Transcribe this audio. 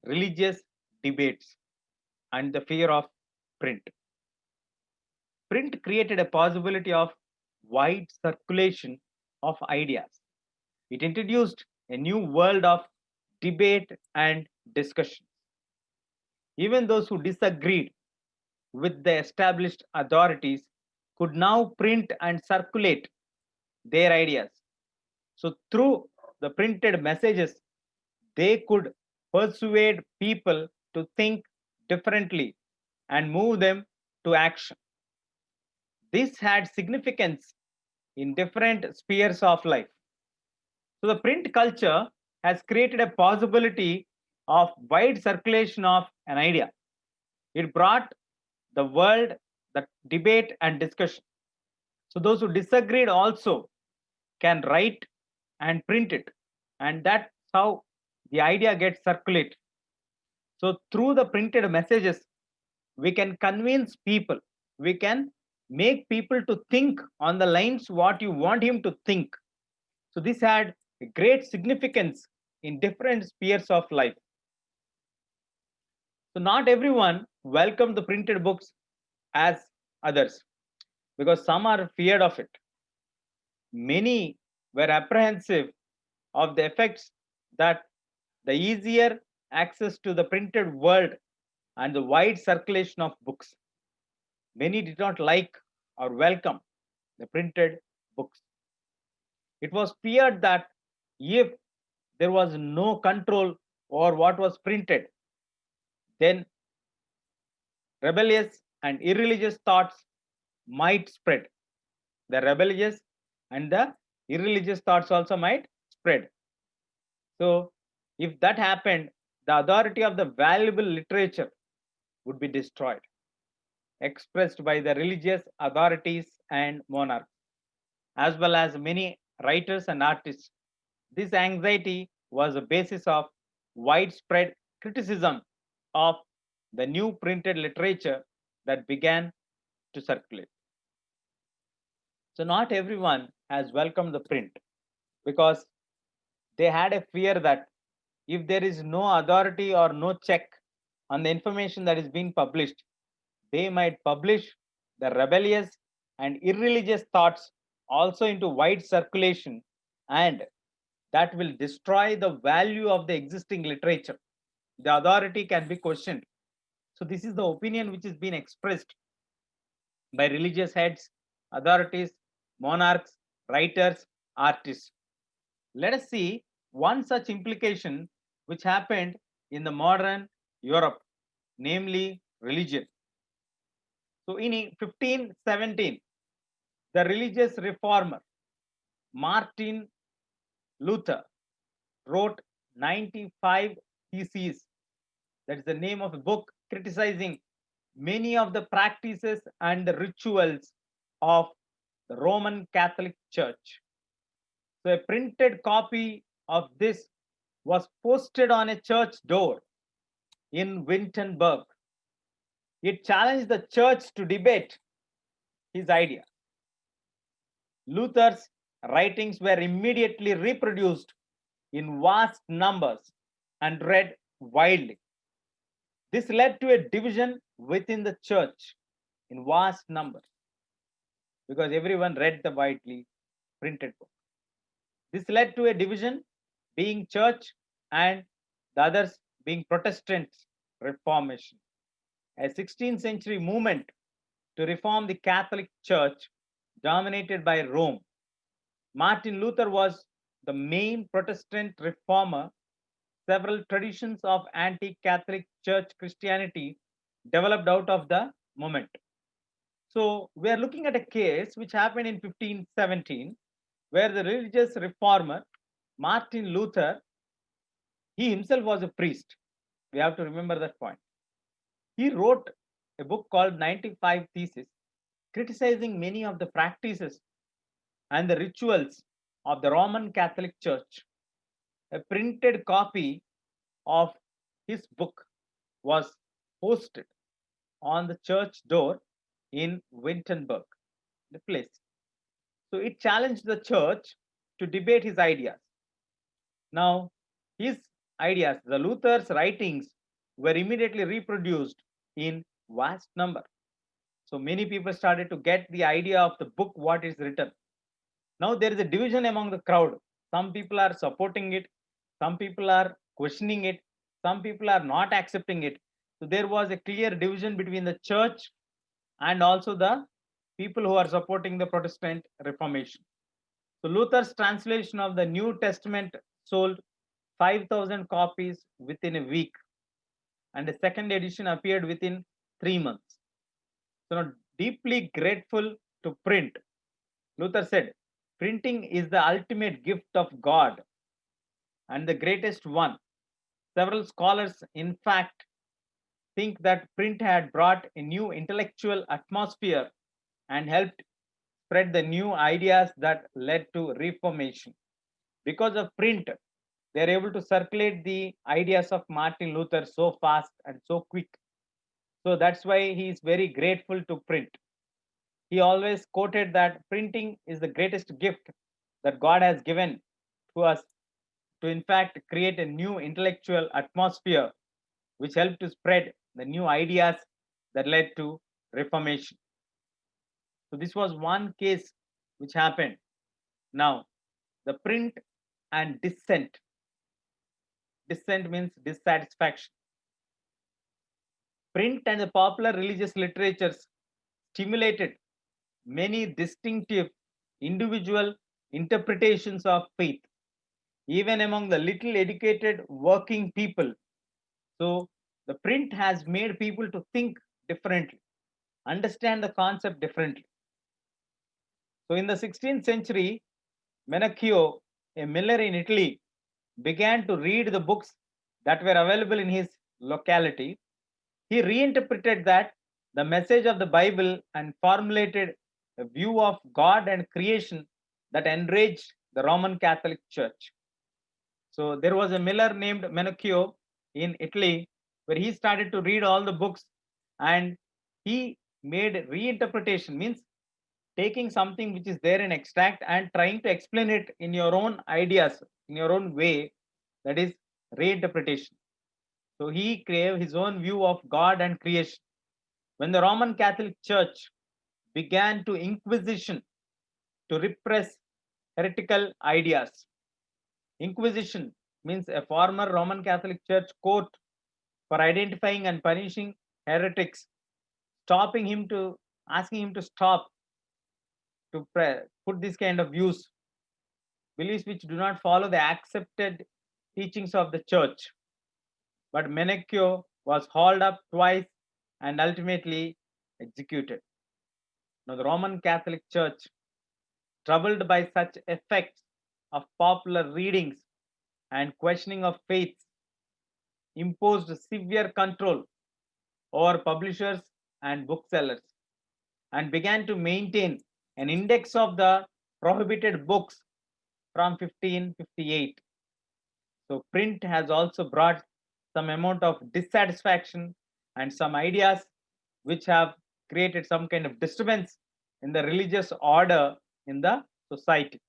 religious debates, and the fear of print. Print created a possibility of wide circulation of ideas. It introduced a new world of debate and discussion. Even those who disagreed with the established authorities could now print and circulate their ideas. So, through the printed messages, they could persuade people to think differently and move them to action. This had significance in different spheres of life. So, the print culture has created a possibility of wide circulation of an idea. It brought the world the debate and discussion. So, those who disagreed also can write and print it, and that's how the idea gets circulated. So, through the printed messages, we can convince people, we can make people to think on the lines what you want him to think. So, this had a great significance in different spheres of life. So, not everyone welcomed the printed books as others because some are feared of it. Many were apprehensive of the effects that the easier access to the printed world and the wide circulation of books. Many did not like or welcome the printed books. It was feared that if there was no control over what was printed, then rebellious and irreligious thoughts might spread. The rebellious and the irreligious thoughts also might spread. So, if that happened, the authority of the valuable literature would be destroyed, expressed by the religious authorities and monarchs, as well as many writers and artists. This anxiety was a basis of widespread criticism of the new printed literature that began to circulate. So, not everyone has welcomed the print because they had a fear that if there is no authority or no check on the information that is being published, they might publish the rebellious and irreligious thoughts also into wide circulation, and that will destroy the value of the existing literature. The authority can be questioned. So, this is the opinion which is being expressed by religious heads, authorities, monarchs, writers, artists. Let us see one such implication which happened in the modern Europe, namely religion. So, in 1517, the religious reformer Martin Luther wrote 95 theses. That is the name of a book criticizing many of the practices and the rituals of the Roman Catholic Church. So, a printed copy of this was posted on a church door in Wittenberg. It challenged the church to debate his idea. Luther's writings were immediately reproduced in vast numbers and read widely. This led to a division within the church in vast numbers because everyone read the widely printed book. This led to a division being church and the others being Protestant Reformation. A 16th century movement to reform the Catholic Church dominated by Rome. Martin Luther was the main Protestant reformer. Several traditions of anti Catholic Church Christianity developed out of the movement. So, we are looking at a case which happened in 1517 where the religious reformer Martin Luther, he himself was a priest. We have to remember that point. He wrote a book called 95 Theses, criticizing many of the practices and the rituals of the Roman Catholic Church. A printed copy of his book was posted on the church door in Wittenberg, the place. So it challenged the church to debate his ideas. Now, his ideas, the Luther's writings, were immediately reproduced in vast number. So many people started to get the idea of the book, what is written. Now there is a division among the crowd. Some people are supporting it, some people are questioning it, some people are not accepting it. So there was a clear division between the church and also the people who are supporting the Protestant Reformation. So Luther's translation of the New Testament sold 5,000 copies within a week, and a second edition appeared within 3 months. So now, deeply grateful to print, Luther said, printing is the ultimate gift of God and the greatest one. Several scholars, in fact, think that print had brought a new intellectual atmosphere and helped spread the new ideas that led to Reformation. Because of print, they are able to circulate the ideas of Martin Luther so fast and so quick. So that's why he is very grateful to print. He always quoted that printing is the greatest gift that God has given to us to, in fact, create a new intellectual atmosphere which helped to spread the new ideas that led to Reformation. So, this was one case which happened. Now, the print and dissent. Dissent means dissatisfaction. Print and the popular religious literatures stimulated many distinctive individual interpretations of faith, even among the little educated working people. So, the print has made people to think differently, understand the concept differently. So, in the 16th century, Menacchio, a miller in Italy, began to read the books that were available in his locality. He reinterpreted that the message of the Bible and formulated a view of God and creation that enraged the Roman Catholic Church. So there was a miller named Menocchio in Italy where he started to read all the books and he made reinterpretation, means taking something which is there in extract and trying to explain it in your own ideas, in your own way, that is reinterpretation. So he gave his own view of God and creation. When the Roman Catholic Church began to inquisition to repress heretical ideas. Inquisition means a former Roman Catholic Church court for identifying and punishing heretics, stopping him to asking him to stop to put this kind of views, beliefs which do not follow the accepted teachings of the church. But Menecchio was hauled up twice and ultimately executed. Now, the Roman Catholic Church, troubled by such effects of popular readings and questioning of faith, imposed severe control over publishers and booksellers and began to maintain an index of the prohibited books from 1558. So, print has also brought some amount of dissatisfaction and some ideas which have created some kind of disturbance in the religious order in the society.